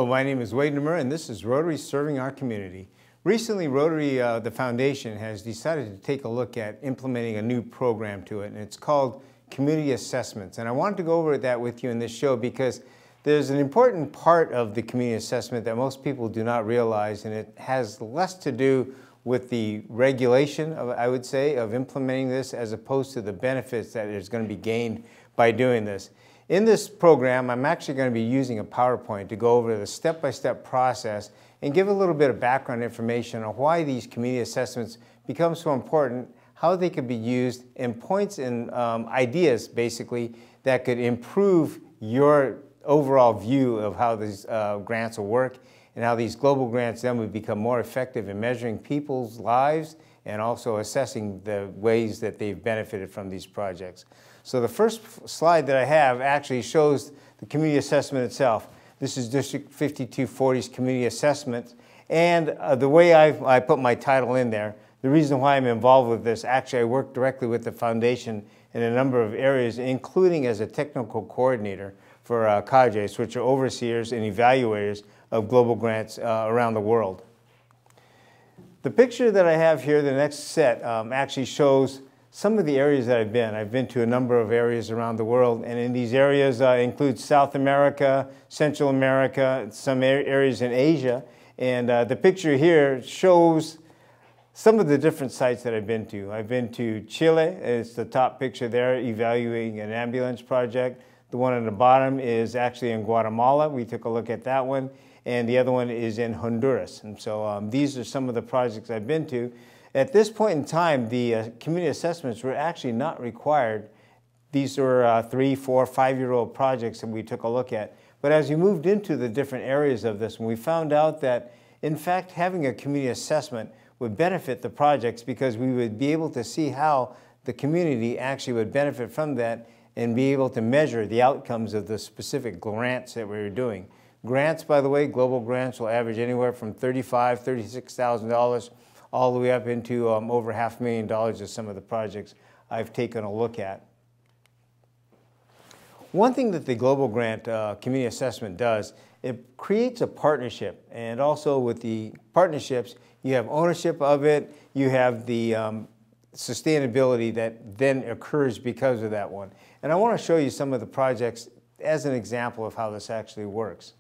Hello, my name is Wade Nemur, and this is Rotary Serving Our Community. Recently, Rotary, the foundation, has decided to take a look at implementing a new program to it, and it's called Community Assessments. And I wanted to go over that with you in this show because there's an important part of the community assessment that most people do not realize, and it has less to do with the regulation, I would say, of implementing this as opposed to the benefits that is going to be gained by doing this. In this program, I'm actually going to be using a PowerPoint to go over the step-by-step process and give a little bit of background information on why these community assessments become so important, how they could be used, and points and ideas, basically, that could improve your overall view of how these grants will work and how these global grants then would become more effective in measuring people's lives and also assessing the ways that they've benefited from these projects. So the first slide that I have actually shows the community assessment itself. This is District 5240's community assessment, and the way I put my title in there, the reason why I'm involved with this, actually I work directly with the foundation in a number of areas, including as a technical coordinator for CAJES, which are overseers and evaluators of global grants around the world. The picture that I have here, the next set, actually shows some of the areas that I've been. I've been to a number of areas around the world, and in these areas include South America, Central America, some areas in Asia, and the picture here shows some of the different sites that I've been to. I've been to Chile, it's the top picture there, evaluating an ambulance project. The one on the bottom is actually in Guatemala. We took a look at that one, and the other one is in Honduras. And so these are some of the projects I've been to. At this point in time, the community assessments were actually not required. These were 3, 4, 5-year-old projects that we took a look at. But as we moved into the different areas of this, we found out that, in fact, having a community assessment would benefit the projects because we would be able to see how the community actually would benefit from that and be able to measure the outcomes of the specific grants that we were doing. Grants, by the way, global grants will average anywhere from $35,000, $36,000 all the way up into over $500,000 of some of the projects I've taken a look at. One thing that the Global Grant Community Assessment does, it creates a partnership, and also with the partnerships, you have ownership of it, you have the sustainability that then occurs because of that one. And I want to show you some of the projects as an example of how this actually works.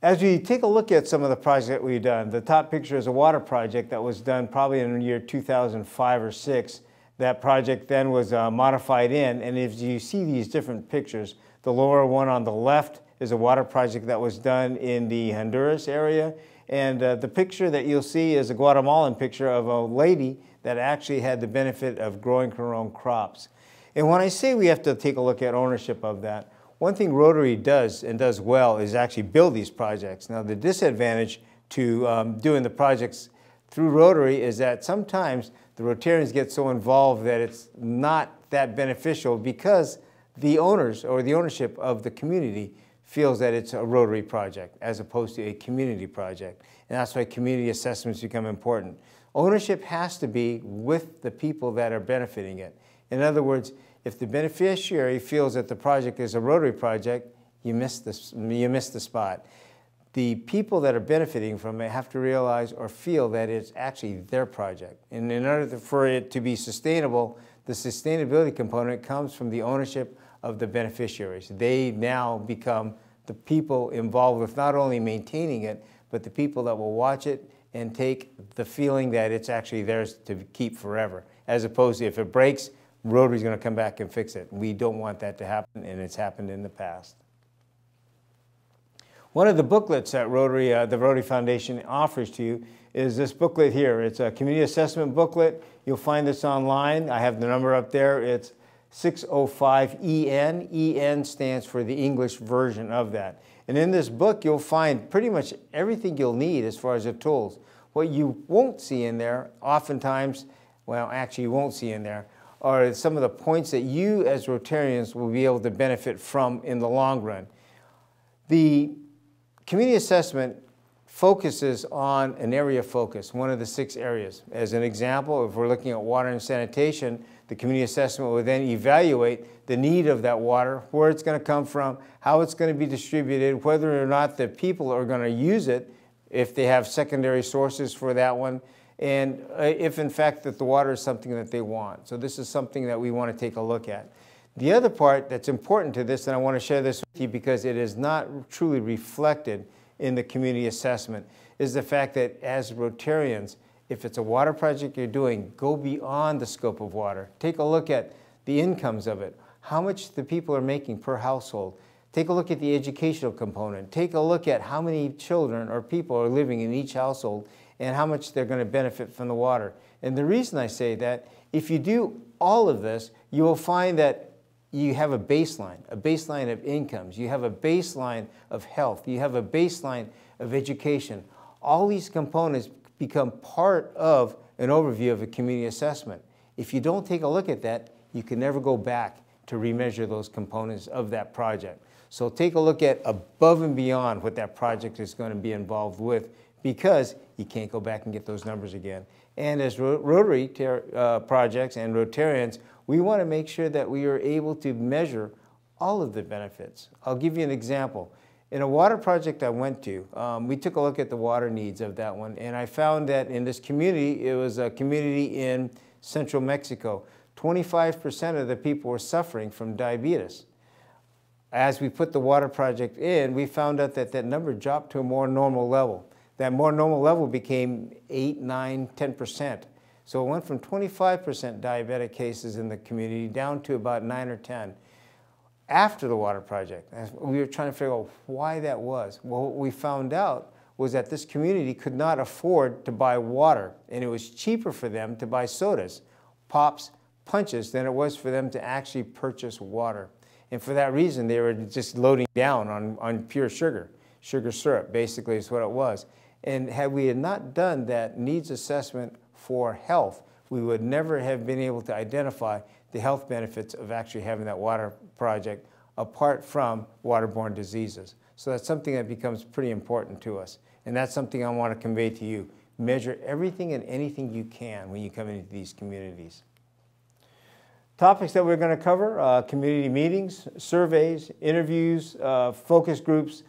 As we take a look at some of the projects that we've done, the top picture is a water project that was done probably in the year 2005 or 6. That project then was modified in, and if you see these different pictures, the lower one on the left is a water project that was done in the Honduras area, and the picture that you'll see is a Guatemalan picture of a lady that actually had the benefit of growing her own crops. And when I say we have to take a look at ownership of that, one thing Rotary does and does well is actually build these projects. Now the disadvantage to doing the projects through Rotary is that sometimes the Rotarians get so involved that it's not that beneficial because the owners or the ownership of the community feels that it's a Rotary project as opposed to a community project. And that's why community assessments become important. Ownership has to be with the people that are benefiting it. In other words, if the beneficiary feels that the project is a Rotary project, you miss the spot. The people that are benefiting from it have to realize or feel that it's actually their project. And in order for it to be sustainable, the sustainability component comes from the ownership of the beneficiaries. They now become the people involved with not only maintaining it, but the people that will watch it and take the feeling that it's actually theirs to keep forever, as opposed to if it breaks, Rotary's going to come back and fix it. We don't want that to happen, and it's happened in the past. One of the booklets that Rotary, the Rotary Foundation offers to you is this booklet here. It's a community assessment booklet. You'll find this online. I have the number up there. It's 605EN. EN stands for the English version of that. And in this book, you'll find pretty much everything you'll need as far as the tools. What you won't see in there, oftentimes, well, actually you won't see in there, are some of the points that you as Rotarians will be able to benefit from in the long run. The community assessment focuses on an area of focus, one of the 6 areas. As an example, if we're looking at water and sanitation, the community assessment will then evaluate the need of that water, where it's going to come from, how it's going to be distributed, whether or not the people are going to use it, if they have secondary sources for that one, and if in fact that the water is something that they want. So this is something that we want to take a look at. The other part that's important to this, and I want to share this with you because it is not truly reflected in the community assessment, is the fact that as Rotarians, if it's a water project you're doing, go beyond the scope of water. Take a look at the incomes of it, how much the people are making per household. Take a look at the educational component. Take a look at how many children or people are living in each household and how much they're going to benefit from the water. And the reason I say that, if you do all of this, you will find that you have a baseline of incomes, you have a baseline of health, you have a baseline of education. All these components become part of an overview of a community assessment. If you don't take a look at that, you can never go back to remeasure those components of that project. So take a look at above and beyond what that project is going to be involved with, because you can't go back and get those numbers again. And as Rotary projects and Rotarians, we want to make sure that we are able to measure all of the benefits. I'll give you an example. In a water project I went to, we took a look at the water needs of that one, and I found that in this community, it was a community in central Mexico, 25% of the people were suffering from diabetes. As we put the water project in, we found out that that number dropped to a more normal level. That more normal level became 8, 9, 10%. So it went from 25% diabetic cases in the community down to about 9 or 10 after the water project. We were trying to figure out why that was. Well, what we found out was that this community could not afford to buy water, and it was cheaper for them to buy sodas, pops, punches, than it was for them to actually purchase water. And for that reason, they were just loading down on pure sugar. Sugar syrup, basically, is what it was. And had we not done that needs assessment for health, we would never have been able to identify the health benefits of actually having that water project apart from waterborne diseases. So that's something that becomes pretty important to us. And that's something I want to convey to you. Measure everything and anything you can when you come into these communities. Topics that we're going to cover, community meetings, surveys, interviews, focus groups,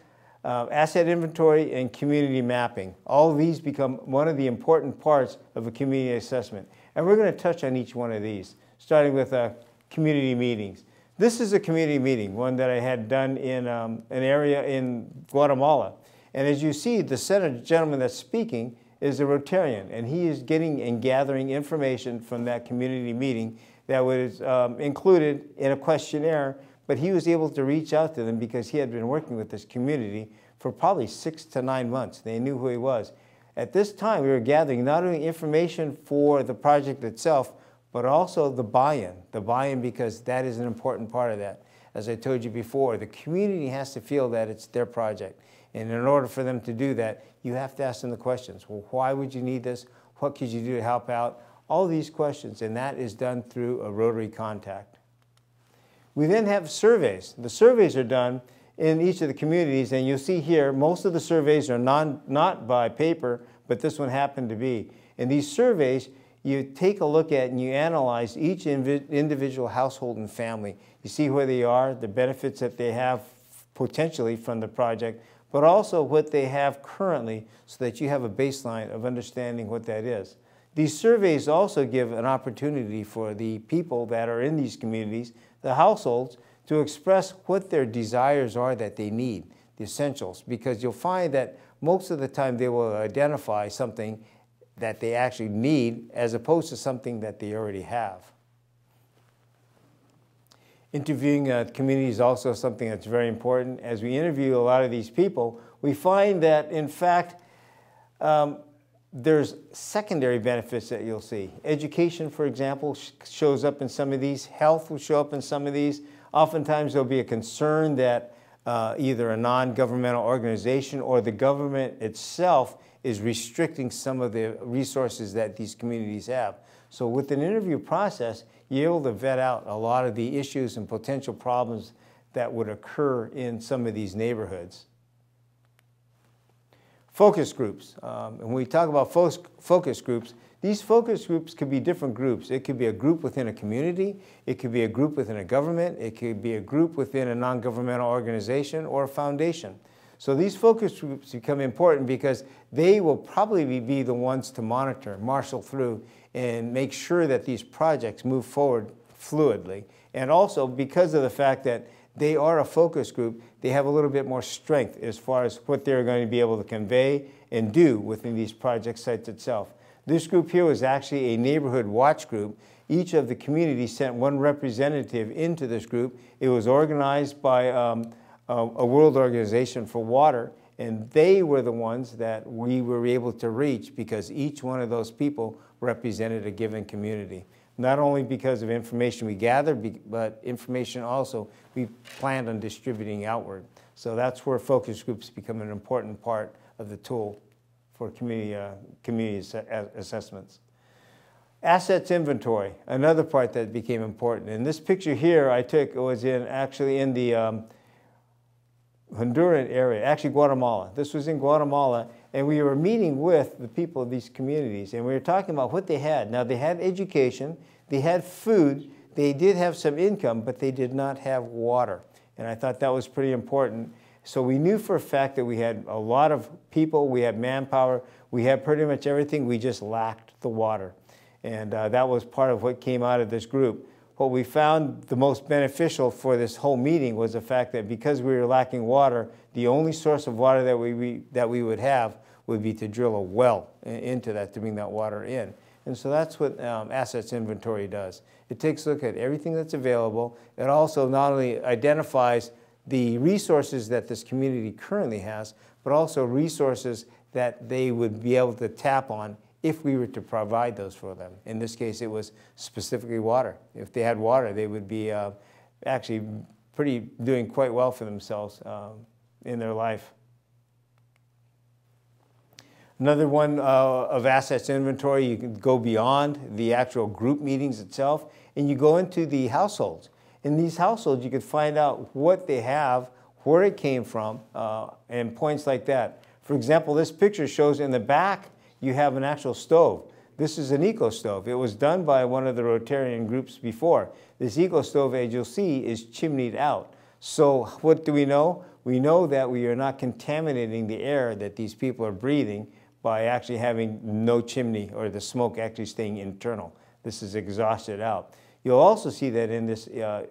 asset inventory, and community mapping. All of these become one of the important parts of a community assessment. And we're going to touch on each one of these, starting with community meetings. This is a community meeting, one that I had done in an area in Guatemala. And as you see, the Senate gentleman that's speaking is a Rotarian, and he is getting and gathering information from that community meeting that was included in a questionnaire, but he was able to reach out to them because he had been working with this community for probably 6 to 9 months. They knew who he was. At this time, we were gathering not only information for the project itself, but also the buy-in. The buy-in, because that is an important part of that. As I told you before, the community has to feel that it's their project. And in order for them to do that, you have to ask them the questions. Well, why would you need this? What could you do to help out? All these questions, and that is done through a Rotary contact. We then have surveys. The surveys are done in each of the communities, and you'll see here, most of the surveys are not by paper, but this one happened to be. In these surveys, you take a look at and you analyze each individual household and family. You see where they are, the benefits that they have potentially from the project, but also what they have currently so that you have a baseline of understanding what that is. These surveys also give an opportunity for the people that are in these communities, the households, to express what their desires are that they need, the essentials, because you'll find that most of the time they will identify something that they actually need as opposed to something that they already have. Interviewing community is also something that's very important. As we interview a lot of these people, we find that, in fact, there's secondary benefits that you'll see. Education, for example, shows up in some of these. Health will show up in some of these. Oftentimes there'll be a concern that either a non-governmental organization or the government itself is restricting some of the resources that these communities have. So with an interview process, you're able to vet out a lot of the issues and potential problems that would occur in some of these neighborhoods. Focus groups. And when we talk about focus groups, these focus groups could be different groups. It could be a group within a community, it could be a group within a government, it could be a group within a non-governmental organization or a foundation. So these focus groups become important because they will probably be the ones to monitor, marshal through, and make sure that these projects move forward fluidly. And also because of the fact that they are a focus group, they have a little bit more strength as far as what they're going to be able to convey and do within these project sites itself. This group here was actually a neighborhood watch group. Each of the communities sent one representative into this group. It was organized by a World Organization for Water, and they were the ones that we were able to reach because each one of those people represented a given community. Not only because of information we gathered, but information also we planned on distributing outward. So that's where focus groups become an important part of the tool for community assessments. Assets inventory, another part that became important. And this picture here I took was actually in the Honduran area, actually Guatemala. This was in Guatemala, and we were meeting with the people of these communities, and we were talking about what they had. Now, they had education, they had food, they did have some income, but they did not have water. And I thought that was pretty important. So we knew for a fact that we had a lot of people, we had manpower, we had pretty much everything, we just lacked the water. And that was part of what came out of this group. What we found the most beneficial for this whole meeting was the fact that because we were lacking water, the only source of water that we would have would be to drill a well into that to bring that water in. And so that's what assets inventory does. It takes a look at everything that's available. It also not only identifies the resources that this community currently has, but also resources that they would be able to tap on if we were to provide those for them. In this case, it was specifically water. If they had water, they would be actually doing quite well for themselves in their life. Another one of assets inventory, you can go beyond the actual group meetings itself, and you go into the households. In these households, you could find out what they have, where it came from, and points like that. For example, this picture shows in the back, you have an actual stove. This is an eco stove. It was done by one of the Rotarian groups before. This eco stove, as you'll see, is chimneyed out. So what do we know? We know that we are not contaminating the air that these people are breathing by actually having no chimney or the smoke actually staying internal. This is exhausted out. You'll also see that in this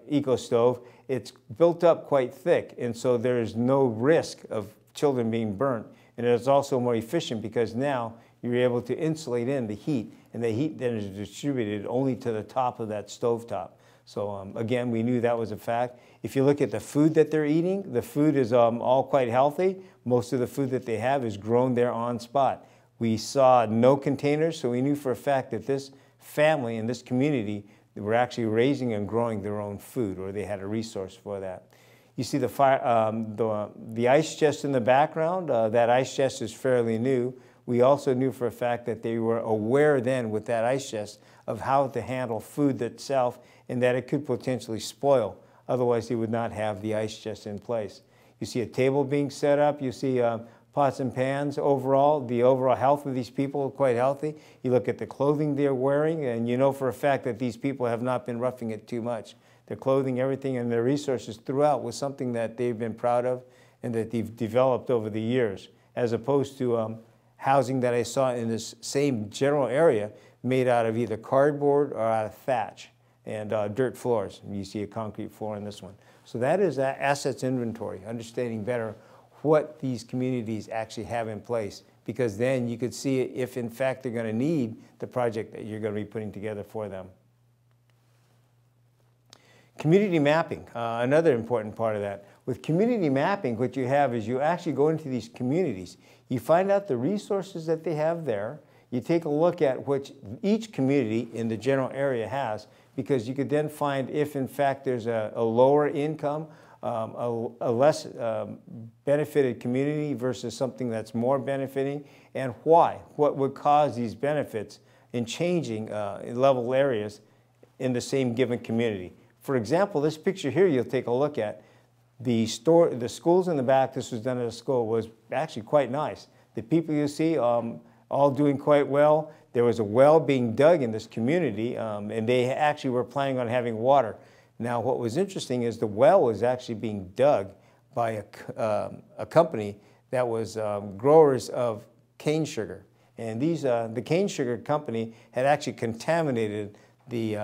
eco stove, it's built up quite thick, and so there's no risk of children being burnt. And it's also more efficient because now you're able to insulate in the heat, and the heat then is distributed only to the top of that stovetop. So again, we knew that was a fact. If you look at the food that they're eating, the food is all quite healthy. Most of the food that they have is grown there on spot. We saw no containers, so we knew for a fact that this family and this community were actually raising and growing their own food, or they had a resource for that. You see the ice chest in the background. That ice chest is fairly new. We also knew for a fact that they were aware then with that ice chest of how to handle food itself and that it could potentially spoil. Otherwise, they would not have the ice chest in place. You see a table being set up. You see pots and pans overall. The overall health of these people are quite healthy. You look at the clothing they're wearing, and you know for a fact that these people have not been roughing it too much. Their clothing, everything, and their resources throughout was something that they've been proud of and that they've developed over the years, as opposed to housing that I saw in this same general area made out of either cardboard or out of thatch and dirt floors. And you see a concrete floor in this one. So that is assets inventory, understanding better what these communities actually have in place, because then you could see if in fact they're going to need the project that you're going to be putting together for them. Community mapping, another important part of that. With community mapping, what you have is you actually go into these communities. You find out the resources that they have there. You take a look at what each community in the general area has, because you could then find if in fact there's a lower income, a less benefited community versus something that's more benefiting, and why. What would cause these benefits in changing level areas in the same given community. For example, this picture here you'll take a look at. The schools in the back, this was done at a school, was actually quite nice. The people you see all doing quite well. There was a well being dug in this community, and they actually were planning on having water. Now, what was interesting is the well was actually being dug by a company that was growers of cane sugar. And the cane sugar company had actually contaminated the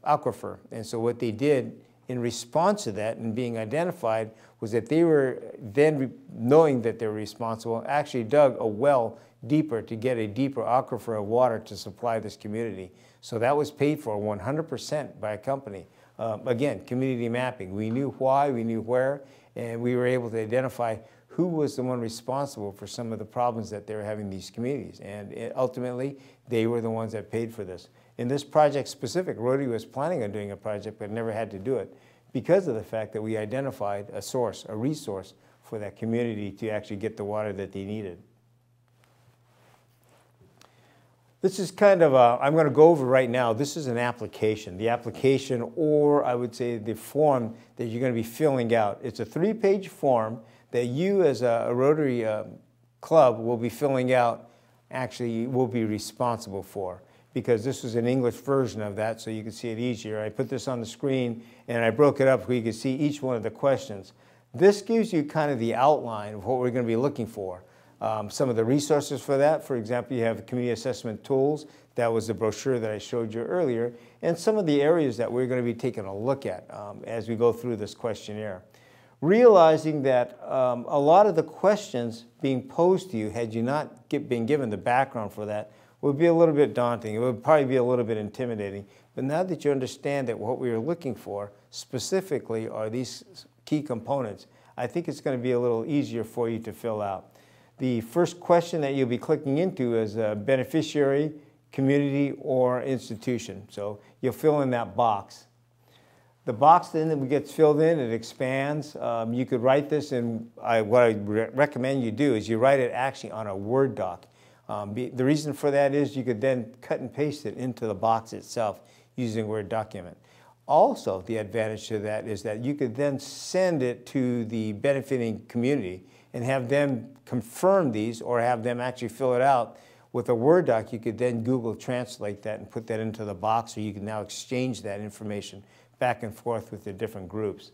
aquifer. And so what they did in response to that and being identified was that they were then, knowing that they were responsible, actually dug a well deeper to get a deeper aquifer of water to supply this community. So that was paid for 100% by a company. Again, community mapping. We knew why, we knew where, and we were able to identify who was the one responsible for some of the problems that they were having in these communities. And ultimately, they were the ones that paid for this. In this project specific, Rotary was planning on doing a project but never had to do it because of the fact that we identified a source, a resource for that community to actually get the water that they needed. This is kind of I'm going to go over right now, this is an application. The application, or I would say the form that you're going to be filling out. It's a 3-page form that you as a Rotary club will be filling out, actually will be responsible for, because this is an English version of that so you can see it easier. I put this on the screen and I broke it up so you can see each one of the questions. This gives you kind of the outline of what we're going to be looking for. Some of the resources for that, for example, you have community assessment tools. That was the brochure that I showed you earlier, and some of the areas that we're going to be taking a look at as we go through this questionnaire. Realizing that a lot of the questions being posed to you, had you not been given the background for that, would be a little bit daunting. It would probably be a little bit intimidating. But now that you understand that what we are looking for specifically are these key components, I think it's going to be a little easier for you to fill out. The first question that you'll be clicking into is a beneficiary, community, or institution. So you'll fill in that box. The box then gets filled in, it expands. You could write this in, what I recommend you do is you write it actually on a Word doc. The reason for that is you could then cut and paste it into the box itself using a Word document. Also, the advantage to that is that you could then send it to the benefiting community and have them confirm these or have them actually fill it out. With a Word doc, you could then Google Translate that and put that into the box, so you can now exchange that information back and forth with the different groups.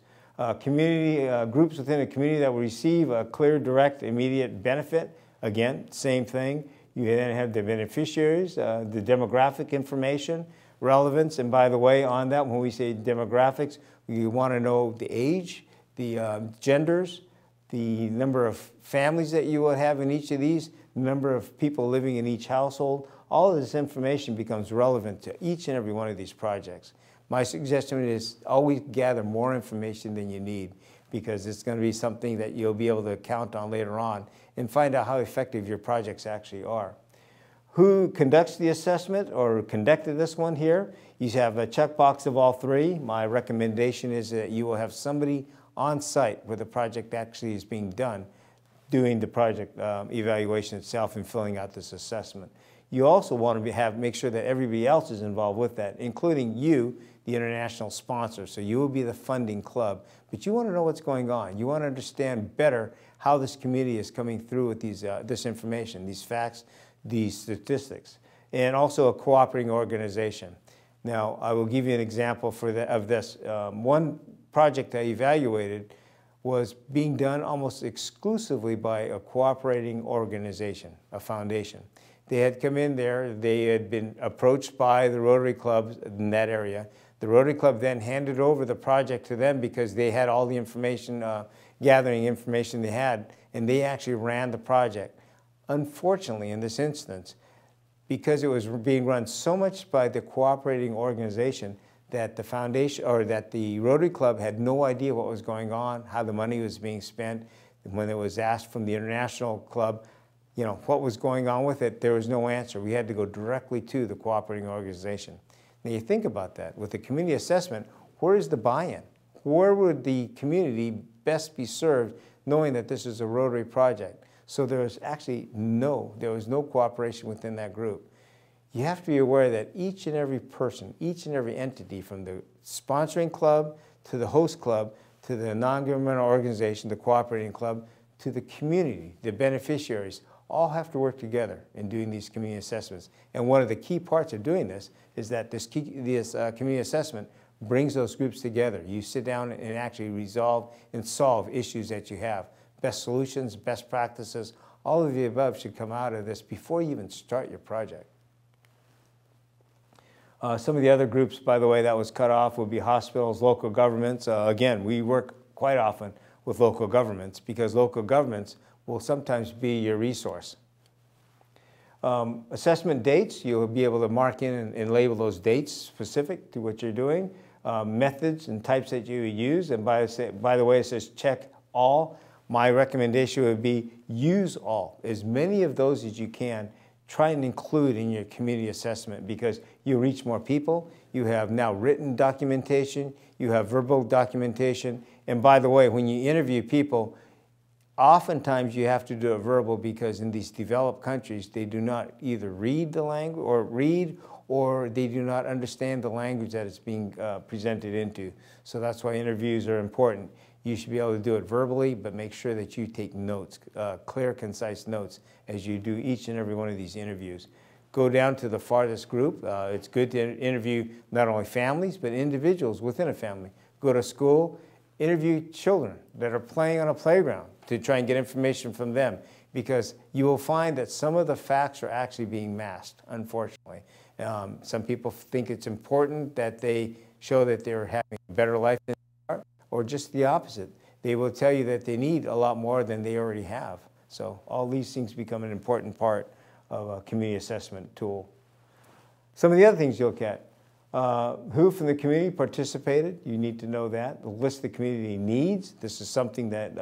Community groups within a community that will receive a clear, direct, immediate benefit. Again, same thing. You then have the beneficiaries, the demographic information, relevance, and by the way, on that, when we say demographics, you want to know the age, the genders, the number of families that you will have in each of these, the number of people living in each household. All of this information becomes relevant to each and every one of these projects. My suggestion is always gather more information than you need, because it's going to be something that you'll be able to count on later on and find out how effective your projects actually are. Who conducts the assessment or conducted this one here? You have a checkbox of all three. My recommendation is that you will have somebody on site where the project actually is being done, doing the project evaluation itself and filling out this assessment. You also want to make sure that everybody else is involved with that, including you, the international sponsor. So you will be the funding club, but you want to know what's going on. You want to understand better how this community is coming through with these, this information, these facts, these statistics, and also a cooperating organization. Now, I will give you an example of this. One project I evaluated was being done almost exclusively by a cooperating organization, a foundation. They had come in there, they had been approached by the Rotary clubs in that area. The Rotary club then handed over the project to them because they had all the information, gathering information they had, and they actually ran the project. Unfortunately, in this instance, because it was being run so much by the cooperating organization, that the foundation, or that the Rotary Club had no idea what was going on, how the money was being spent. When it was asked from the International Club, you know, what was going on with it, there was no answer. We had to go directly to the cooperating organization. Now you think about that. With the community assessment, where is the buy-in? Where would the community best be served knowing that this is a Rotary project? So there was actually there was no cooperation within that group. You have to be aware that each and every person, each and every entity, from the sponsoring club to the host club to the non-governmental organization, the cooperating club, to the community, the beneficiaries, all have to work together in doing these community assessments. And one of the key parts of doing this is that this community assessment brings those groups together. You sit down and actually resolve and solve issues that you have. Best solutions, best practices, all of the above should come out of this before you even start your project. Some of the other groups, by the way, that was cut off would be hospitals, local governments. Again, we work quite often with local governments because local governments will sometimes be your resource. Assessment dates, you'll be able to mark in and label those dates specific to what you're doing. Methods and types that you use, and by the way, it says check all. My recommendation would be use all. As many of those as you can, try and include in your community assessment because you reach more people. You have now written documentation, you have verbal documentation, and by the way, when you interview people, oftentimes you have to do a verbal because in these developed countries, they do not either read the language or they do not understand the language that it's being presented into. So that's why interviews are important. You should be able to do it verbally, but make sure that you take notes, clear, concise notes as you do each and every one of these interviews. Go down to the farthest group. It's good to interview not only families, but individuals within a family. Go to school, interview children that are playing on a playground to try and get information from them because you will find that some of the facts are actually being masked, unfortunately. Some people think it's important that they show that they're having a better life than they are, or just the opposite. They will tell you that they need a lot more than they already have. So all these things become an important part of a community assessment tool. Some of the other things you look at. Who from the community participated? You need to know that. The list of community needs. This is something that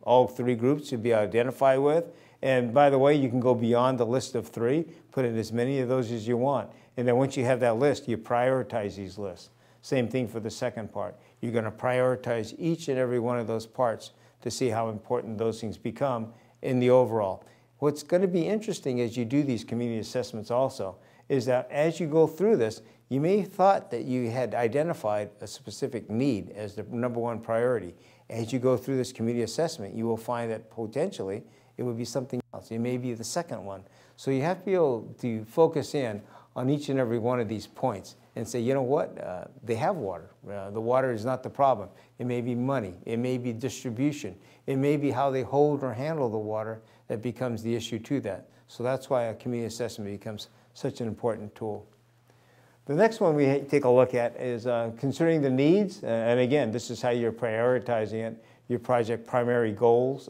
all three groups should be identified with. And by the way, you can go beyond the list of three, put in as many of those as you want. And then once you have that list, you prioritize these lists. Same thing for the second part. You're going to prioritize each and every one of those parts to see how important those things become in the overall. What's going to be interesting as you do these community assessments also is that as you go through this, you may have thought that you had identified a specific need as the #1 priority. As you go through this community assessment, you will find that potentially it would be something else. It may be the second one. So you have to be able to focus in on each and every one of these points and say, you know what, they have water. The water is not the problem. It may be money. It may be distribution. It may be how they hold or handle the water that becomes the issue to that. So that's why a community assessment becomes such an important tool. The next one we take a look at is considering the needs. And again, this is how you're prioritizing it, your project primary goals.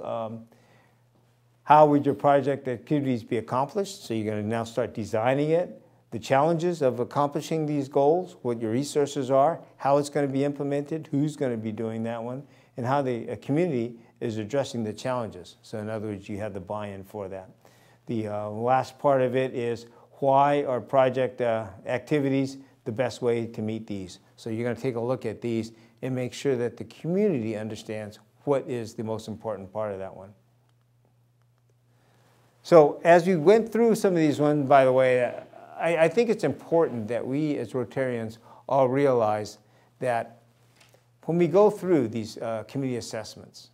How would your project activities be accomplished? So you're going to now start designing it. The challenges of accomplishing these goals, what your resources are, how it's going to be implemented, who's going to be doing that one, and how the community is addressing the challenges. So in other words, you have the buy-in for that. The last part of it is why are project activities the best way to meet these? So you're going to take a look at these and make sure that the community understands what is the most important part of that one. So as we went through some of these ones, by the way, I think it's important that we as Rotarians all realize that when we go through these community assessments,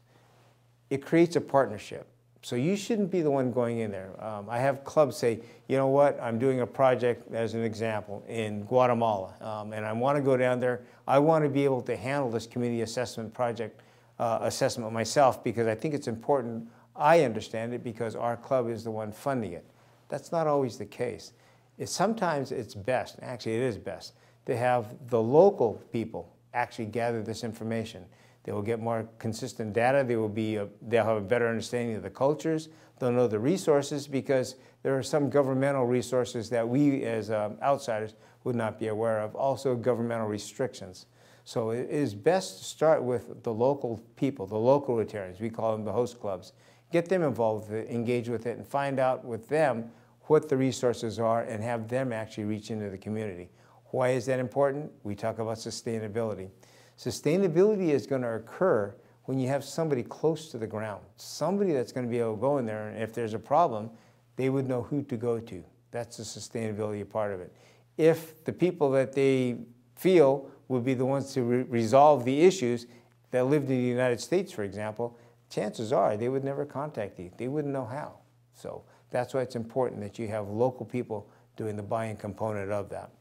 it creates a partnership. So you shouldn't be the one going in there. I have clubs say, you know what, I'm doing a project, as an example, in Guatemala, and I want to go down there. I want to be able to handle this community assessment project assessment myself because I think it's important I understand it because our club is the one funding it. That's not always the case. Sometimes it's best, actually it is best, to have the local people actually gather this information. They will get more consistent data. They'll have a better understanding of the cultures. They'll know the resources because there are some governmental resources that we as outsiders would not be aware of. Also governmental restrictions. So it is best to start with the local people, the local Rotarians. We call them the host clubs. Get them involved with it, engage with it, and find out with them what the resources are and have them actually reach into the community. Why is that important? We talk about sustainability. Sustainability is going to occur when you have somebody close to the ground, somebody that's going to be able to go in there, and if there's a problem, they would know who to go to. That's the sustainability part of it. If the people that they feel would be the ones to resolve the issues that lived in the United States, for example, chances are they would never contact you. They wouldn't know how. So that's why it's important that you have local people doing the buy-in component of that.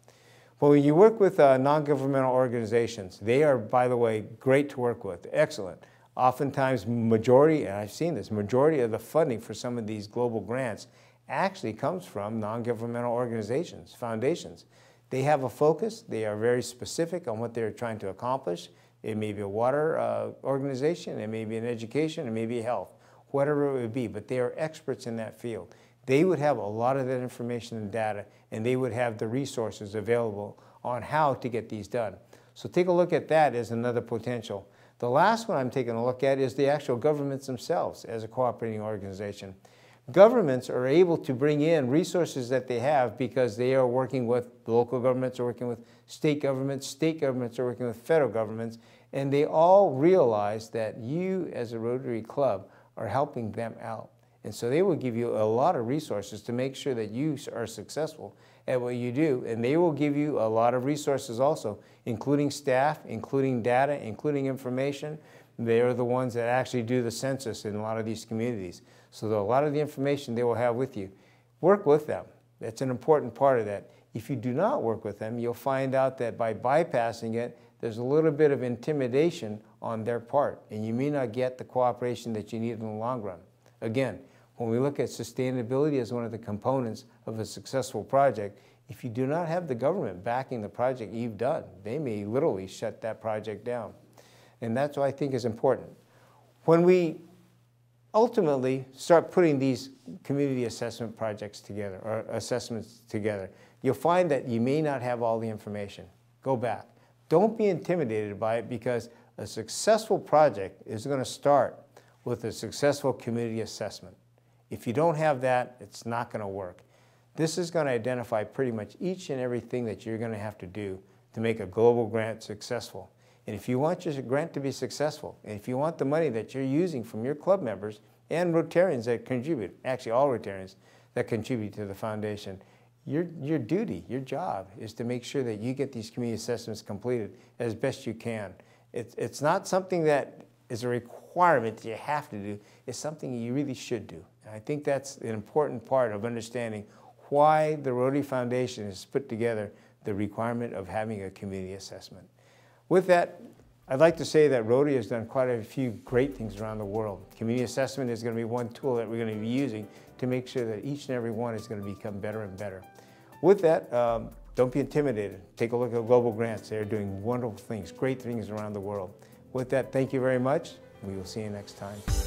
Well, when you work with non-governmental organizations, they are, by the way, great to work with, excellent. Oftentimes, majority, and I've seen this, majority of the funding for some of these global grants actually comes from non-governmental organizations, foundations. They have a focus, they are very specific on what they're trying to accomplish. It may be a water organization, it may be an education, it may be health, whatever it would be, but they are experts in that field. They would have a lot of that information and data, and they would have the resources available on how to get these done. So take a look at that as another potential. The last one I'm taking a look at is the actual governments themselves as a cooperating organization. Governments are able to bring in resources that they have because they are working with local governments, are working with state governments are working with federal governments, and they all realize that you as a Rotary Club are helping them out. And so they will give you a lot of resources to make sure that you are successful at what you do. And they will give you a lot of resources also, including staff, including data, including information. They are the ones that actually do the census in a lot of these communities. So a lot of the information they will have with you. Work with them. That's an important part of that. If you do not work with them, you'll find out that by bypassing it, there's a little bit of intimidation on their part, and you may not get the cooperation that you need in the long run. Again, when we look at sustainability as one of the components of a successful project, if you do not have the government backing the project you've done, they may literally shut that project down. And that's what I think is important. When we ultimately start putting these community assessment projects together, or assessments together, you'll find that you may not have all the information. Go back. Don't be intimidated by it, because a successful project is going to start with a successful community assessment. If you don't have that, it's not going to work. This is going to identify pretty much each and everything that you're going to have to do to make a global grant successful. And if you want your grant to be successful, and if you want the money that you're using from your club members and Rotarians that contribute, actually all Rotarians that contribute to the foundation, your duty, your job is to make sure that you get these community assessments completed as best you can. It's not something that is a requirement that you have to do. It's something you really should do. And I think that's an important part of understanding why the Rotary Foundation has put together the requirement of having a community assessment. With that, I'd like to say that Rotary has done quite a few great things around the world. Community assessment is going to be one tool that we're going to be using to make sure that each and every one is going to become better and better. With that, don't be intimidated. Take a look at global grants. They're doing wonderful things, great things around the world. With that, thank you very much. We will see you next time.